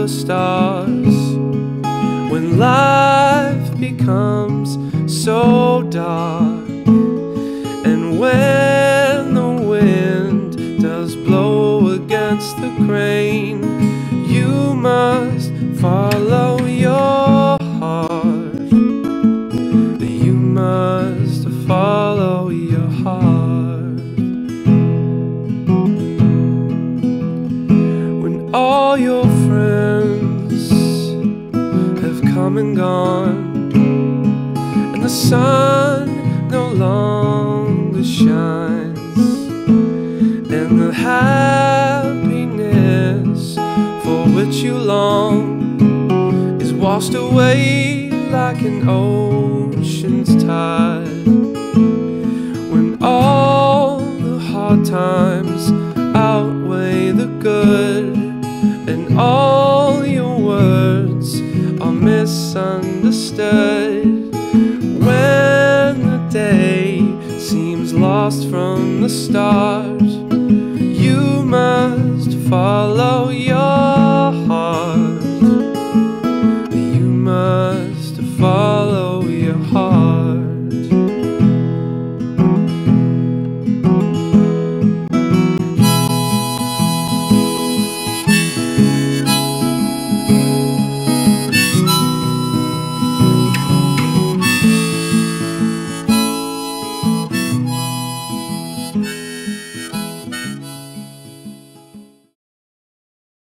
the stars. When life becomes so dark, and when the wind does blow against the grain, you must follow your heart. You must follow your heart. When all your friends have come and gone, and the sun no longer shines, and the happiness for which you long is washed away like an ocean's tide. When all the hard times outweigh the good, and all your words are misunderstood, when the day seems lost from the stars,